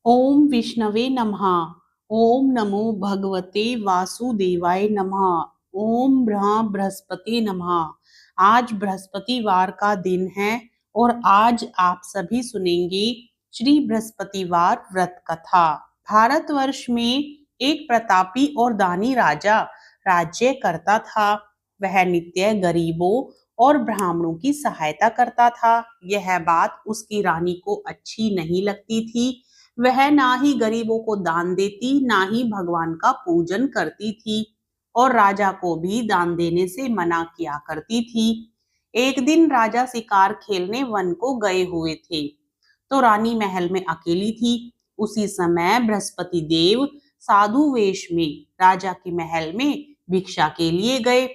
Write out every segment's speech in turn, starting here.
ओम विष्णवे नमः। ओम नमो भगवते वासुदेवाय नमः। ओम बृहस्पति नमः। आज बृहस्पतिवार का दिन है और आज आप सभी सुनेंगे श्री बृहस्पतिवार व्रत कथा। भारतवर्ष में एक प्रतापी और दानी राजा राज्य करता था। वह नित्य गरीबों और ब्राह्मणों की सहायता करता था। यह बात उसकी रानी को अच्छी नहीं लगती थी। वह ना ही गरीबों को दान देती, ना ही भगवान का पूजन करती थी और राजा को भी दान देने से मना किया करती थी। एक दिन राजा शिकार खेलने वन को गए हुए थे, तो रानी महल में अकेली थी। उसी समय बृहस्पति देव साधु वेश में राजा के महल में भिक्षा के लिए गए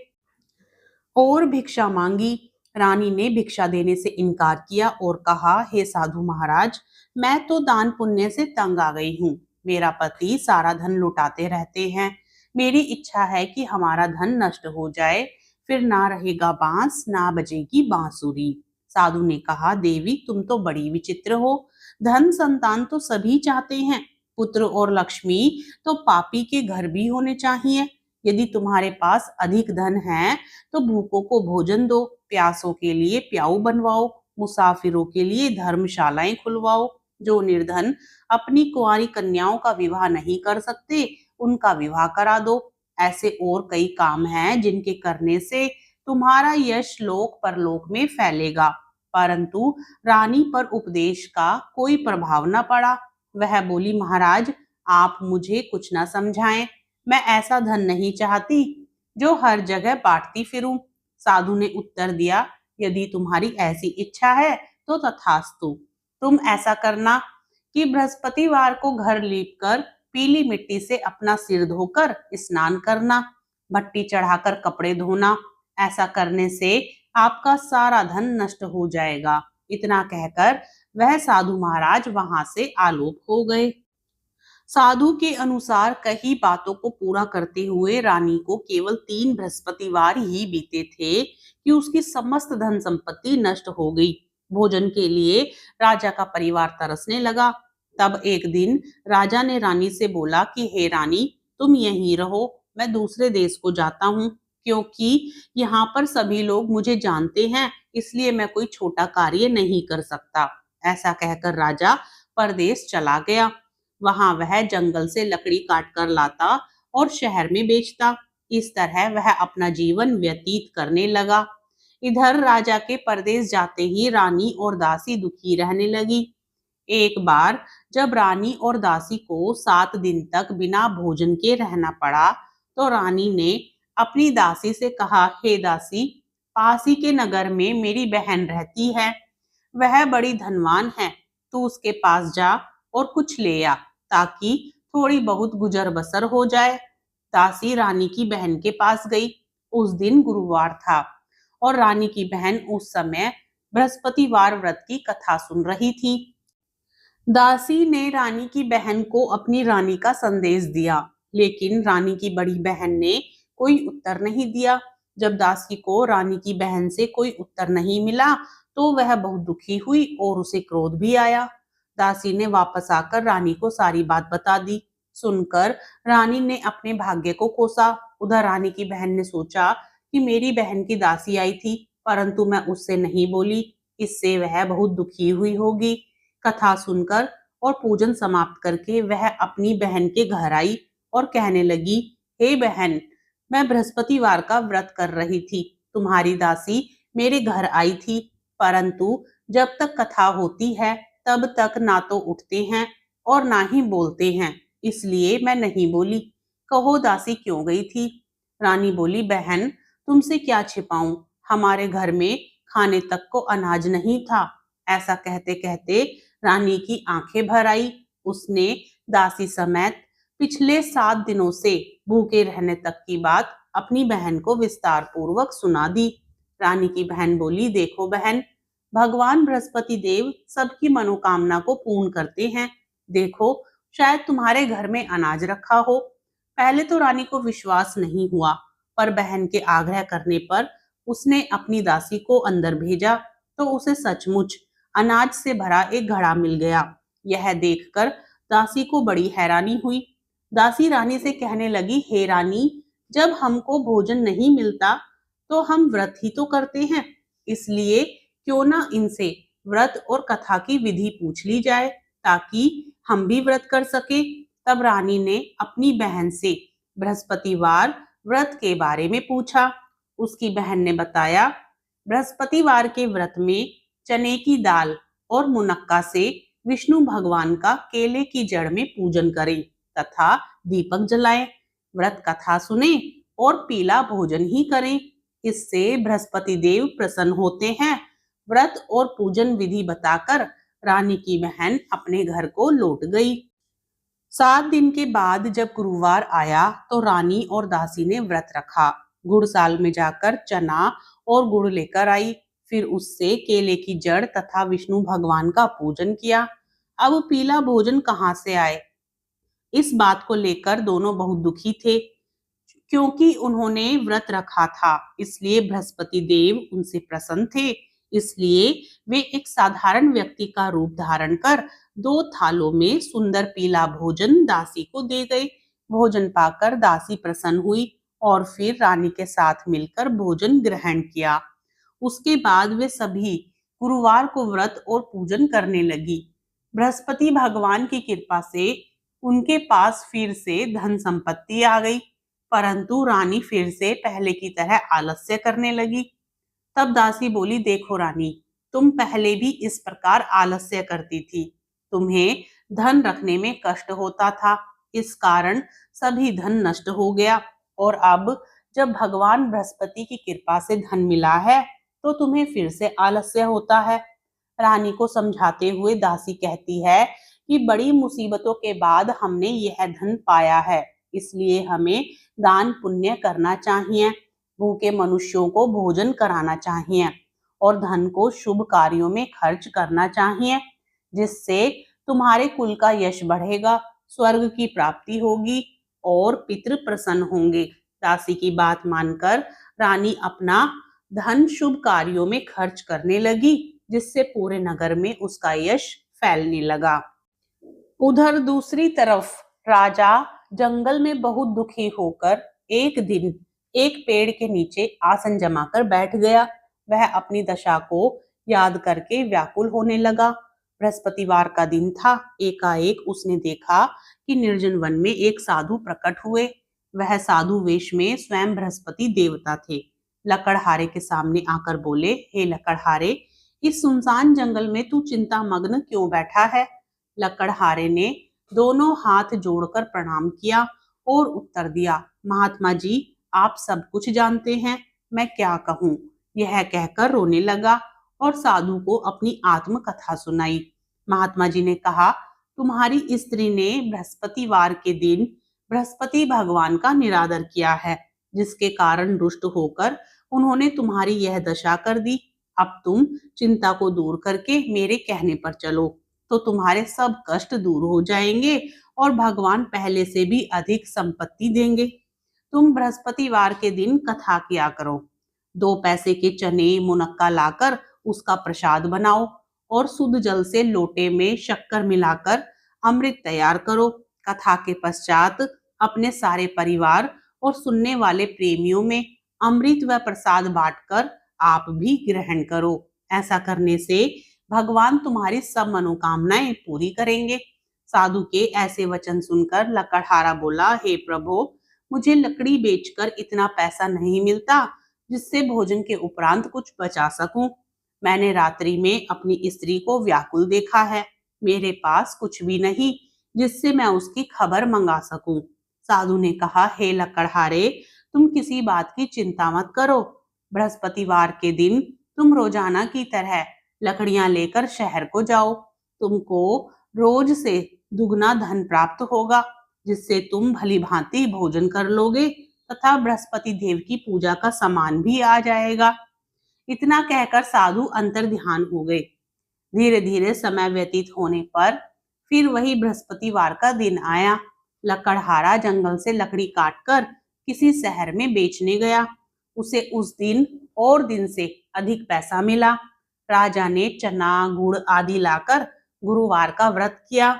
और भिक्षा मांगी। रानी ने भिक्षा देने से इनकार किया और कहा, हे साधु महाराज, मैं तो दान पुण्य से तंग आ गई हूँ। मेरा पति सारा धन लुटाते रहते हैं। मेरी इच्छा है कि हमारा धन नष्ट हो जाए, फिर ना रहेगा बांस, ना बजेगी बांसुरी। साधु ने कहा, देवी तुम तो बड़ी विचित्र हो। धन संतान तो सभी चाहते हैं, पुत्र और लक्ष्मी तो पापी के घर भी होने चाहिए। यदि तुम्हारे पास अधिक धन है तो भूखों को भोजन दो, प्यासों के लिए प्याऊ बनवाओ, मुसाफिरों के लिए धर्मशालाएं खुलवाओ। जो निर्धन अपनी कुंवारी कन्याओं का विवाह नहीं कर सकते, उनका विवाह करा दो। ऐसे और कई काम हैं जिनके करने से तुम्हारा यश लोक परलोक में फैलेगा। परंतु रानी पर उपदेश का कोई प्रभाव न पड़ा। वह बोली, महाराज आप मुझे कुछ न समझाएं। मैं ऐसा धन नहीं चाहती जो हर जगह बांटती फिरूं। साधु ने उत्तर दिया, यदि तुम्हारी ऐसी इच्छा है तो तथास्तु। तुम ऐसा करना कि बृहस्पतिवार को घर लीपकर पीली मिट्टी से अपना सिर धोकर स्नान करना, भट्टी चढ़ाकर कपड़े धोना। ऐसा करने से आपका सारा धन नष्ट हो जाएगा। इतना कहकर वह साधु महाराज वहां से आलोप हो गए। साधु के अनुसार कई बातों को पूरा करते हुए रानी को केवल 3 बृहस्पतिवार ही बीते थे कि उसकी समस्त धन संपत्ति नष्ट हो गई। भोजन के लिए राजा का परिवार तरसने लगा। तब एक दिन राजा ने रानी से बोला कि हे रानी, तुम यहीं रहो, मैं दूसरे देश को जाता हूँ, क्योंकि यहाँ पर सभी लोग मुझे जानते हैं, इसलिए मैं कोई छोटा कार्य नहीं कर सकता। ऐसा कहकर राजा परदेश चला गया। वहां वह जंगल से लकड़ी काट कर लाता और शहर में बेचता। इस तरह वह अपना जीवन व्यतीत करने लगा। इधर राजा के परदेश जाते ही रानी और दासी दुखी रहने लगी। एक बार जब रानी और दासी को 7 दिन तक बिना भोजन के रहना पड़ा, तो रानी ने अपनी दासी से कहा, हे दासी, पास ही के नगर में मेरी बहन रहती है। वह बड़ी धनवान है। तू उसके पास जा और कुछ ले आ, ताकि थोड़ी बहुत गुजर बसर हो जाए। दासी रानी की बहन के पास गई। उस दिन गुरुवार था और रानी की बहन उस समय बृहस्पतिवार व्रत की कथा सुन रही थी। दासी ने रानी की बहन को अपनी रानी का संदेश दिया, लेकिन रानी की बड़ी बहन ने कोई उत्तर नहीं दिया। जब दासी को रानी की बहन से कोई उत्तर नहीं मिला, तो वह बहुत दुखी हुई और उसे क्रोध भी आया। दासी ने वापस आकर रानी को सारी बात बता दी। सुनकर रानी ने अपने भाग्य को कोसा। उधर रानी की बहन ने सोचा कि मेरी बहन की दासी आई थी, परंतु मैं उससे नहीं बोली, इससे वह बहुत दुखी हुई होगी। कथा सुनकर और पूजन समाप्त करके वह अपनी बहन के घर आई और कहने लगी, हे बहन, मैं बृहस्पतिवार का व्रत कर रही थी। तुम्हारी दासी मेरे घर आई थी, परंतु जब तक कथा होती है तब तक ना तो उठते हैं और ना ही बोलते हैं, इसलिए मैं नहीं बोली। कहो दासी क्यों गई थी? रानी बोली, बहन तुमसे क्या छिपाऊं, हमारे घर में खाने तक को अनाज नहीं था। ऐसा कहते कहते रानी की आंखें भर आई। उसने दासी समेत पिछले 7 दिनों से भूखे रहने तक की बात अपनी बहन को विस्तार पूर्वक सुना दी। रानी की बहन बोली, देखो बहन, भगवान बृहस्पति देव सबकी मनोकामना को पूर्ण करते हैं। देखो, शायद तुम्हारे घर में अनाज रखा हो। पहले तो रानी को विश्वास नहीं हुआ, पर बहन के आग्रह करने पर उसने अपनी दासी को अंदर भेजा, तो उसे सचमुच अनाज से भरा एक घड़ा मिल गया। यह देखकर दासी को बड़ी हैरानी हुई। दासी रानी से कहने लगी, हे रानी, जब हमको भोजन नहीं मिलता तो हम व्रत ही तो करते हैं, इसलिए क्यों ना इनसे व्रत और कथा की विधि पूछ ली जाए ताकि हम भी व्रत कर सके। तब रानी ने अपनी बहन से बृहस्पतिवार व्रत के बारे में पूछा। उसकी बहन ने बताया, बृहस्पतिवार के व्रत में चने की दाल और मुनक्का से विष्णु भगवान का केले की जड़ में पूजन करें तथा दीपक जलाएं, व्रत कथा सुने और पीला भोजन ही करें। इससे बृहस्पति देव प्रसन्न होते हैं। व्रत और पूजन विधि बताकर रानी की बहन अपने घर को लौट गई। 7 दिन के बाद जब गुरुवार आया तो रानी और दासी ने व्रत रखा। गुड़साल में जाकर चना और गुड़ लेकर आई, फिर उससे केले की जड़ तथा विष्णु भगवान का पूजन किया। अब पीला भोजन कहाँ से आए? इस बात को लेकर दोनों बहुत दुखी थे, क्योंकि उन्होंने व्रत रखा था, इसलिए बृहस्पति देव उनसे प्रसन्न थे। इसलिए वे एक साधारण व्यक्ति का रूप धारण कर 2 थालों में सुंदर पीला भोजन दासी को दे गए। भोजन पाकर दासी प्रसन्न हुई और फिर रानी के साथ मिलकर भोजन ग्रहण किया। उसके बाद वे सभी गुरुवार को व्रत और पूजन करने लगी। बृहस्पति भगवान की कृपा से उनके पास फिर से धन संपत्ति आ गई, परंतु रानी फिर से पहले की तरह आलस्य करने लगी। तब दासी बोली, देखो रानी, तुम पहले भी इस प्रकार आलस्य करती थी। तुम्हें धन रखने में कष्ट होता था, इस कारण सभी धन नष्ट हो गया, और अब जब भगवान बृहस्पति की कृपा से धन मिला है तो तुम्हें फिर से आलस्य होता है। रानी को समझाते हुए दासी कहती है कि बड़ी मुसीबतों के बाद हमने यह धन पाया है, इसलिए हमें दान पुण्य करना चाहिए, भूखे मनुष्यों को भोजन कराना चाहिए और धन को शुभ कार्यों में खर्च करना चाहिए, जिससे तुम्हारे कुल का यश बढ़ेगा, स्वर्ग की प्राप्ति होगी और पितृ प्रसन्न होंगे। दासी की बात मानकर रानी अपना धन शुभ कार्यों में खर्च करने लगी, जिससे पूरे नगर में उसका यश फैलने लगा। उधर दूसरी तरफ राजा जंगल में बहुत दुखी होकर एक दिन एक पेड़ के नीचे आसन जमाकर बैठ गया। वह अपनी दशा को याद करके व्याकुल होने लगा। बृहस्पतिवार का दिन था। एकाएक उसने देखा कि निर्जन वन में एक साधु प्रकट हुए। वह साधु वेश में स्वयं बृहस्पति देवता थे। लकड़हारे के सामने आकर बोले, हे लकड़हारे, इस सुनसान जंगल में तू चिंता मग्न क्यों बैठा है? लकड़हारे ने दोनों हाथ जोड़कर प्रणाम किया और उत्तर दिया, महात्मा जी, आप सब कुछ जानते हैं, मैं क्या कहूँ। यह कहकर रोने लगा और साधु को अपनी आत्म कथा सुनाई। महात्मा जी ने कहा, तुम्हारी स्त्री ने बृहस्पतिवार के दिन बृहस्पति भगवान का निरादर किया है, जिसके कारण रुष्ट होकर उन्होंने तुम्हारी यह दशा कर दी। अब तुम चिंता को दूर करके मेरे कहने पर चलो, तो तुम्हारे सब कष्ट दूर हो जाएंगे और भगवान पहले से भी अधिक संपत्ति देंगे। तुम बृहस्पतिवार के दिन कथा किया करो। 2 पैसे के चने मुनक्का लाकर उसका प्रसाद बनाओ और शुद्ध जल से लोटे में शक्कर मिलाकर अमृत तैयार करो। कथा के पश्चात अपने सारे परिवार और सुनने वाले प्रेमियों में अमृत व प्रसाद बांटकर आप भी ग्रहण करो। ऐसा करने से भगवान तुम्हारी सब मनोकामनाएं पूरी करेंगे। साधु के ऐसे वचन सुनकर लकड़हारा बोला, हे प्रभु, मुझे लकड़ी बेचकर इतना पैसा नहीं मिलता जिससे भोजन के उपरांत कुछ बचा सकूं। मैंने रात्रि में अपनी स्त्री को व्याकुल देखा है। मेरे पास कुछ भी नहीं जिससे मैं उसकी खबर मंगा सकूं। साधु ने कहा, हे लकड़हारे, तुम किसी बात की चिंता मत करो। बृहस्पतिवार के दिन तुम रोजाना की तरह लकड़ियां लेकर शहर को जाओ। तुमको रोज से दुगना धन प्राप्त होगा, जिससे तुम भली भांति भोजन कर लोगे तथा बृहस्पति देव की पूजा का सामान भी आ जाएगा। इतना कहकर साधु अंतर ध्यान हो गए। धीरे धीरे समय व्यतीत होने पर फिर वही बृहस्पतिवार का दिन आया। लकड़हारा जंगल से लकड़ी काटकर किसी शहर में बेचने गया। उसे उस दिन और दिन से अधिक पैसा मिला। राजा ने चना गुड़ आदि लाकर गुरुवार का व्रत किया।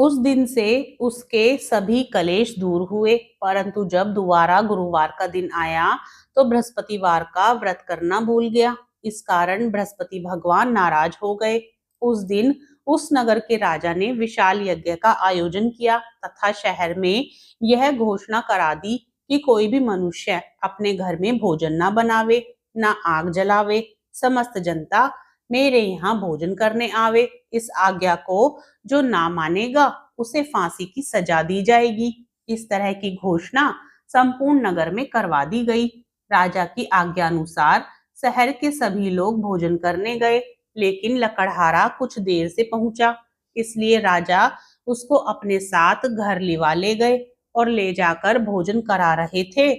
उस दिन से उसके सभी कलेश दूर हुए, परंतु जब दोबारा गुरुवार का दिन आया तो बृहस्पतिवार का व्रत करना भूल गया। इस कारण बृहस्पति भगवान नाराज हो गए। उस दिन उस नगर के राजा ने विशाल यज्ञ का आयोजन किया तथा शहर में यह घोषणा करा दी कि कोई भी मनुष्य अपने घर में भोजन ना बनावे, ना आग जलावे। समस्त जनता मेरे यहाँ भोजन करने आवे। इस आज्ञा को जो ना मानेगा उसे फांसी की सजा दी जाएगी। इस तरह की घोषणा संपूर्ण नगर में करवा दी गई। राजा की आज्ञा अनुसार शहर के सभी लोग भोजन करने गए, लेकिन लकड़हारा कुछ देर से पहुंचा, इसलिए राजा उसको अपने साथ घर लिवा ले गए और ले जाकर भोजन करा रहे थे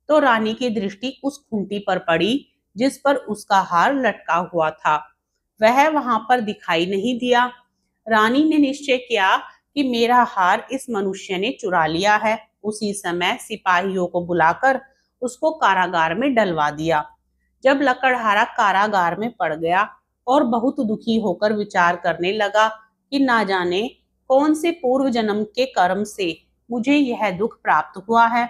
तो रानी की दृष्टि उस खूंटी पर पड़ी जिस पर उसका हार लटका हुआ था। वह वहां पर दिखाई नहीं दिया। रानी ने निश्चय किया कि मेरा हार इस मनुष्य ने चुरा लिया है। उसी समय सिपाहियों को बुलाकर उसको कारागार में डलवा दिया। जब लकड़हारा कारागार में पड़ गया और बहुत दुखी होकर विचार करने लगा कि ना जाने कौन से पूर्व जन्म के कर्म से मुझे यह दुख प्राप्त हुआ है,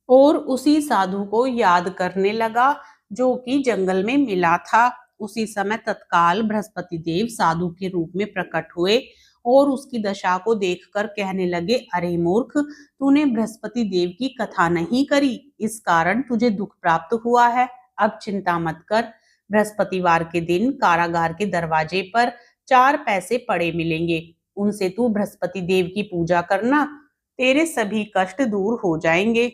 और उसी साधु को याद करने लगा जो कि जंगल में मिला था। उसी समय तत्काल बृहस्पति देव साधु के रूप में प्रकट हुए और उसकी दशा को देखकर कहने लगे, अरे मूर्ख, तूने बृहस्पति देव की कथा नहीं करी, इस कारण तुझे दुख प्राप्त हुआ है। अब चिंता मत कर, बृहस्पतिवार के दिन कारागार के दरवाजे पर 4 पैसे पड़े मिलेंगे, उनसे तू बृहस्पति देव की पूजा करना, तेरे सभी कष्ट दूर हो जाएंगे।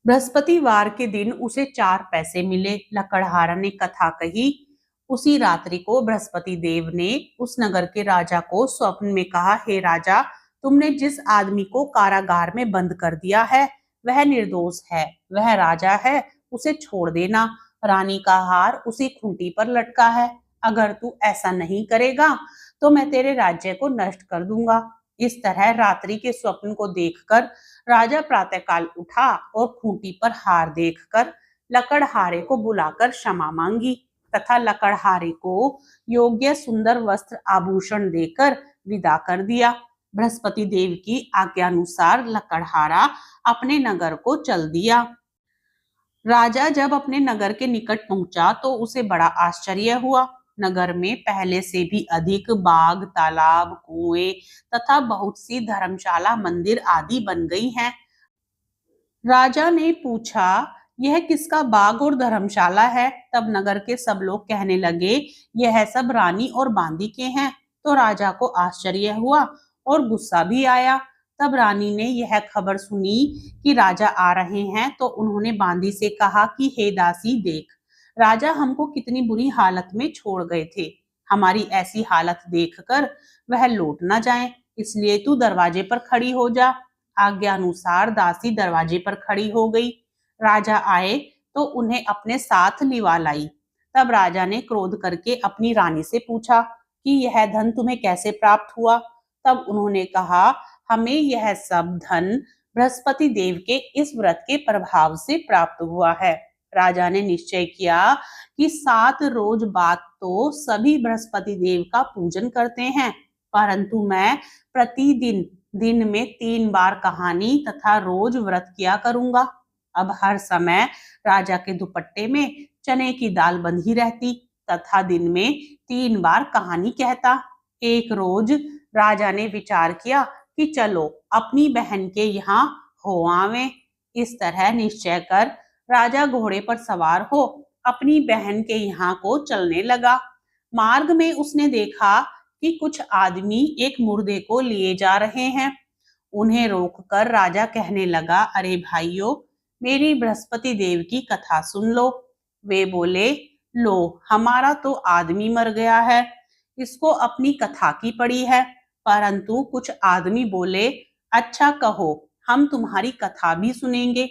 बृहस्पतिवार के दिन उसे 4 पैसे मिले। लकड़हारा ने कथा कही। उसी रात्रि को बृहस्पति देव ने उस नगर के राजा को स्वप्न में कहा, हे राजा, तुमने जिस आदमी को कारागार में बंद कर दिया है वह निर्दोष है, वह राजा है, उसे छोड़ देना। रानी का हार उसी खूंटी पर लटका है। अगर तू ऐसा नहीं करेगा तो मैं तेरे राज्य को नष्ट कर दूंगा। इस तरह रात्रि के स्वप्न को देखकर राजा प्रातःकाल उठा और खूंटी पर हार देखकर लकड़हारे को बुलाकर क्षमा मांगी तथा लकड़हारे को योग्य सुंदर वस्त्र आभूषण देकर विदा कर दिया। बृहस्पति देव की आज्ञानुसार लकड़हारा अपने नगर को चल दिया। राजा जब अपने नगर के निकट पहुंचा तो उसे बड़ा आश्चर्य हुआ। नगर में पहले से भी अधिक बाग, तालाब, कुएं तथा बहुत सी धर्मशाला, मंदिर आदि बन गई हैं। राजा ने पूछा, यह किसका बाग और धर्मशाला है? तब नगर के सब लोग कहने लगे, यह सब रानी और बांदी के हैं। तो राजा को आश्चर्य हुआ और गुस्सा भी आया। तब रानी ने यह खबर सुनी कि राजा आ रहे हैं तो उन्होंने बांदी से कहा कि हे दासी, देख, राजा हमको कितनी बुरी हालत में छोड़ गए थे। हमारी ऐसी हालत देखकर वह लौट ना जाए, इसलिए तू दरवाजे पर खड़ी हो जा। आज्ञा अनुसार दासी दरवाजे पर खड़ी हो गई। राजा आए तो उन्हें अपने साथ लिवा लाई। तब राजा ने क्रोध करके अपनी रानी से पूछा कि यह धन तुम्हें कैसे प्राप्त हुआ? तब उन्होंने कहा, हमें यह सब धन बृहस्पति देव के इस व्रत के प्रभाव से प्राप्त हुआ है। राजा ने निश्चय किया कि 7 रोज बाद तो सभी बृहस्पति देव का पूजन करते हैं, परंतु मैं प्रतिदिन दिन में 3 बार कहानी तथा रोज व्रत किया करूंगा। अब हर समय राजा के दुपट्टे में चने की दाल बंधी रहती तथा दिन में 3 बार कहानी कहता। एक रोज राजा ने विचार किया कि चलो अपनी बहन के यहाँ हो आवे। इस तरह निश्चय कर राजा घोड़े पर सवार हो अपनी बहन के यहाँ को चलने लगा। मार्ग में उसने देखा कि कुछ आदमी एक मुर्दे को लिए जा रहे हैं। उन्हें रोककर राजा कहने लगा, अरे भाइयों, मेरी बृहस्पति देव की कथा सुन लो। वे बोले, लो, हमारा तो आदमी मर गया है, इसको अपनी कथा की पड़ी है। परंतु कुछ आदमी बोले, अच्छा कहो, हम तुम्हारी कथा भी सुनेंगे।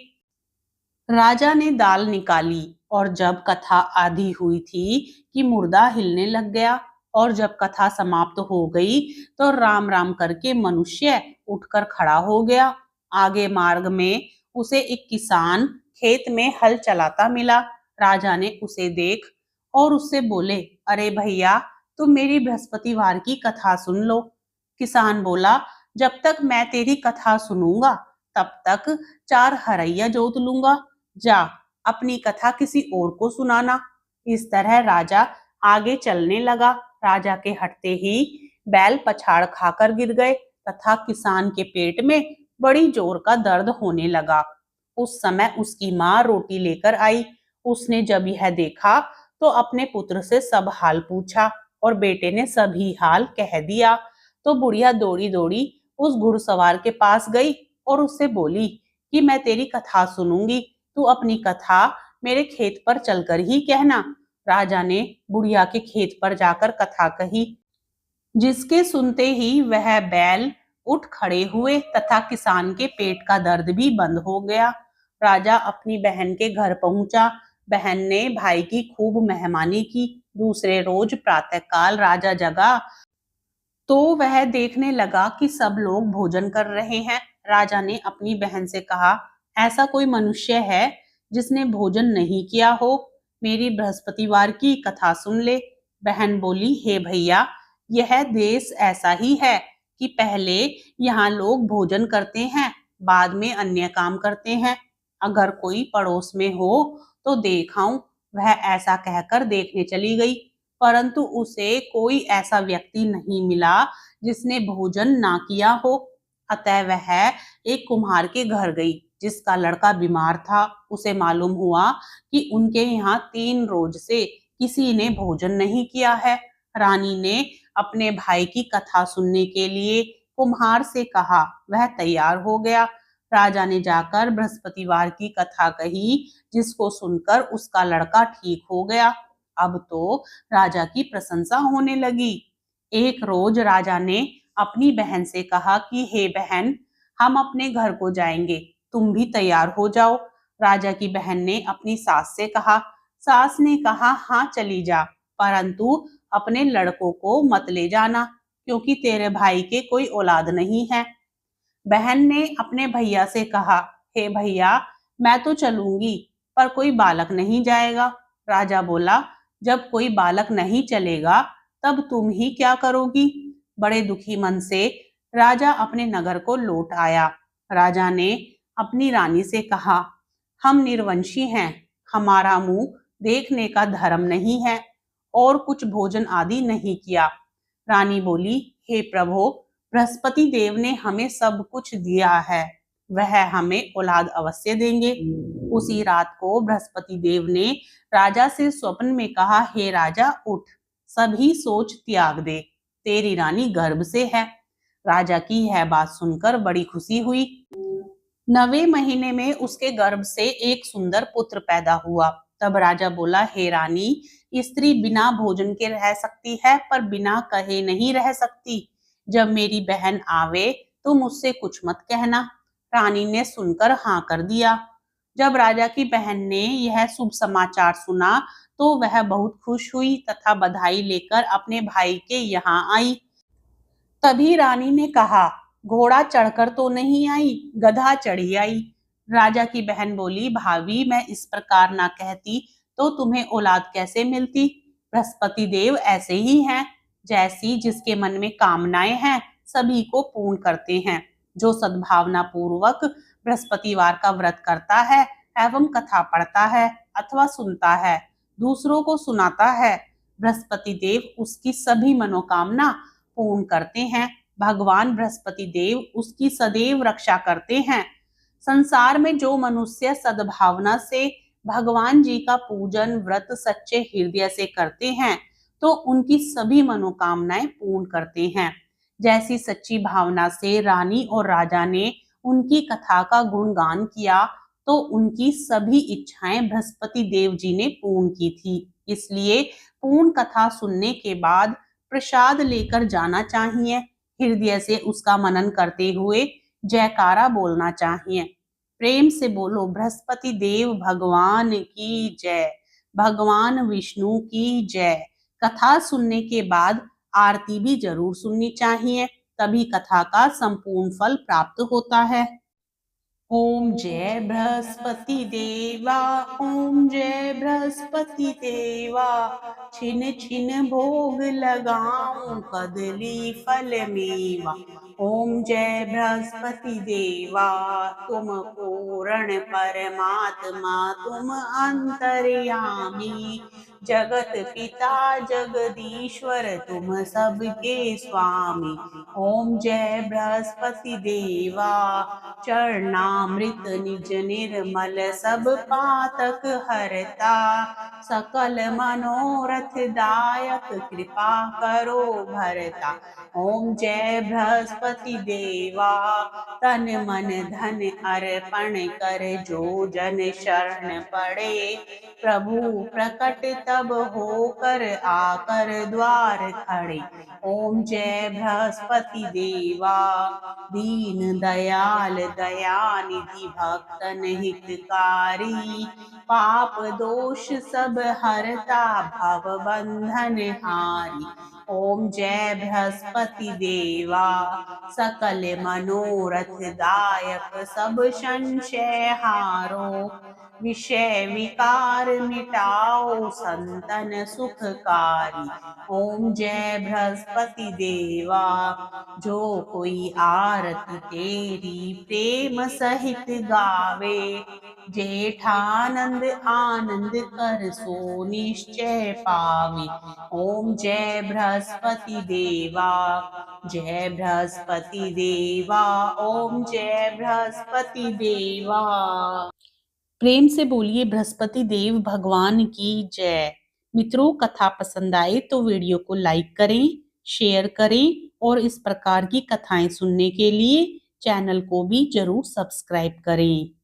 राजा ने दाल निकाली और जब कथा आधी हुई थी कि मुर्दा हिलने लग गया, और जब कथा समाप्त हो गई तो राम राम करके मनुष्य उठकर खड़ा हो गया। आगे मार्ग में उसे एक किसान खेत में हल चलाता मिला। राजा ने उसे देख और उससे बोले, अरे भैया, तुम मेरी बृहस्पतिवार की कथा सुन लो। किसान बोला, जब तक मैं तेरी कथा सुनूंगा तब तक 4 हरैया जोत लूंगा। जा, अपनी कथा किसी और को सुनाना। इस तरह राजा आगे चलने लगा। राजा के हटते ही बैल पछाड़ खाकर गिर गए तथा किसान के पेट में बड़ी जोर का दर्द होने लगा। उस समय उसकी माँ रोटी लेकर आई। उसने जब यह देखा तो अपने पुत्र से सब हाल पूछा और बेटे ने सभी हाल कह दिया। तो बुढ़िया दौड़ी दौड़ी उस घुड़सवार के पास गई और उससे बोली कि मैं तेरी कथा सुनूंगी, तू अपनी कथा मेरे खेत पर चलकर ही कहना। राजा ने बुढ़िया के खेत पर जाकर कथा कही, जिसके सुनते ही वह बैल उठ खड़े हुए तथा किसान के पेट का दर्द भी बंद हो गया। राजा अपनी बहन के घर पहुंचा। बहन ने भाई की खूब मेहमानी की। दूसरे रोज प्रातःकाल राजा जगा तो वह देखने लगा कि सब लोग भोजन कर रहे हैं। राजा ने अपनी बहन से कहा, ऐसा कोई मनुष्य है जिसने भोजन नहीं किया हो? मेरी बृहस्पतिवार की कथा सुन ले। बहन बोली, हे भैया, यह देश ऐसा ही है कि पहले यहाँ लोग भोजन करते हैं, बाद में अन्य काम करते हैं। अगर कोई पड़ोस में हो तो देख आऊं। वह ऐसा कहकर देखने चली गई, परंतु उसे कोई ऐसा व्यक्ति नहीं मिला जिसने भोजन ना किया हो। अतः वह एक कुम्हार के घर गई जिसका लड़का बीमार था। उसे मालूम हुआ कि उनके यहाँ 3 रोज से किसी ने भोजन नहीं किया है। रानी ने अपने भाई की कथा सुनने के लिए कुम्हार से कहा। वह तैयार हो गया। राजा ने जाकर बृहस्पतिवार की कथा कही, जिसको सुनकर उसका लड़का ठीक हो गया। अब तो राजा की प्रशंसा होने लगी। एक रोज राजा ने अपनी बहन से कहा कि हे बहन, हम अपने घर को जाएंगे, तुम भी तैयार हो जाओ। राजा की बहन ने अपनी सास से कहा। सास ने कहा, हाँ चली जा, परंतु अपने लड़कों को मत ले जाना, क्योंकि तेरे भाई के कोई औलाद नहीं है। बहन ने अपने भैया से कहा, हे भैया, मैं तो चलूंगी, पर कोई बालक नहीं जाएगा। राजा बोला, जब कोई बालक नहीं चलेगा तब तुम ही क्या करोगी? बड़े दुखी मन से राजा अपने नगर को लौट आया। राजा ने अपनी रानी से कहा, हम निर्वंशी हैं, हमारा मुंह देखने का धर्म नहीं है और कुछ भोजन आदि नहीं किया। रानी बोली, हे प्रभु, बृहस्पति देव ने हमें सब कुछ दिया है, वह हमें औलाद अवश्य देंगे। उसी रात को बृहस्पति देव ने राजा से स्वप्न में कहा, हे राजा, उठ, सभी सोच त्याग दे, तेरी रानी गर्भ से है। राजा की यह बात सुनकर बड़ी खुशी हुई। 9वें महीने में उसके गर्भ से एक सुंदर पुत्र पैदा हुआ। तब राजा बोला, हे रानी, स्त्री बिना भोजन के रह सकती है, पर बिना कहे नहीं रह सकती। जब मेरी बहन आवे तुम उससे कुछ मत कहना। रानी ने सुनकर हाँ कर दिया। जब राजा की बहन ने यह शुभ समाचार सुना तो वह बहुत खुश हुई तथा बधाई लेकर अपने भाई के यहाँ आई। तभी रानी ने कहा, घोड़ा चढ़कर तो नहीं आई, गधा चढ़ी आई। राजा की बहन बोली, भाभी, मैं इस प्रकार ना कहती तो तुम्हें औलाद कैसे मिलती? बृहस्पति देव ऐसे ही हैं, जैसी जिसके मन में कामनाएं हैं सभी को पूर्ण करते हैं। जो सद्भावना पूर्वक बृहस्पतिवार का व्रत करता है एवं कथा पढ़ता है अथवा सुनता है, दूसरों को सुनाता है, बृहस्पति देव उसकी सभी मनोकामना पूर्ण करते हैं। भगवान बृहस्पति देव उसकी सदैव रक्षा करते हैं। संसार में जो मनुष्य सद्भावना से भगवान जी का पूजन व्रत सच्चे हृदय से करते हैं तो उनकी सभी मनोकामनाएं पूर्ण करते हैं। जैसी सच्ची भावना से रानी और राजा ने उनकी कथा का गुणगान किया तो उनकी सभी इच्छाएं बृहस्पति देव जी ने पूर्ण की थी। इसलिए पूर्ण कथा सुनने के बाद प्रसाद लेकर जाना चाहिए। हृदय से उसका मनन करते हुए जयकारा बोलना चाहिए। प्रेम से बोलो, बृहस्पति देव भगवान की जय, भगवान विष्णु की जय। कथा सुनने के बाद आरती भी जरूर सुननी चाहिए, तभी कथा का संपूर्ण फल प्राप्त होता है। ओम जय बृहस्पति देवा, ओम जय बृहस्पति देवा, छिन छिन भोग लगाऊं कदली फल मेवा। ओम जय बृहस्पति देवा, तुम पूर्ण परमात्मा, तुम अंतर्यामी, जगत पिता जगदीश्वर, तुम सबके स्वामी। ओम जय बृहस्पति देवा, चरणामृत निज निर्मल सब पातक हरता, सकल मनोरथ दायक कृपा करो भरता। ओम जय बृहस्पति देवा, तन मन धन अर्पण कर जो जन शरण पड़े, प्रभु प्रकट तब होकर आकर द्वार खड़े। ओम जय बृहस्पति देवा, दीन दयाल दयानिधि भक्तन हितकारी, पाप दोष सब हरता भव बंधन हारी। ओम जय बृहस्पति देवा, सकल मनोरथ दायक सब संशय हारो, विषय विकार मिटाओ संतन सुखकारी। ओम जय बृहस्पति देवा, जो कोई आरती तेरी प्रेम सहित गावे, जेठानंद आनंद कर सो निश्चय पावे। ओम जय बृहस्पति देवा, जय बृहस्पति देवा, ओम जय बृहस्पति देवा। प्रेम से बोलिए बृहस्पति देव भगवान की जय। मित्रों, कथा पसंद आए तो वीडियो को लाइक करें, शेयर करें और इस प्रकार की कथाएं सुनने के लिए चैनल को भी जरूर सब्सक्राइब करें।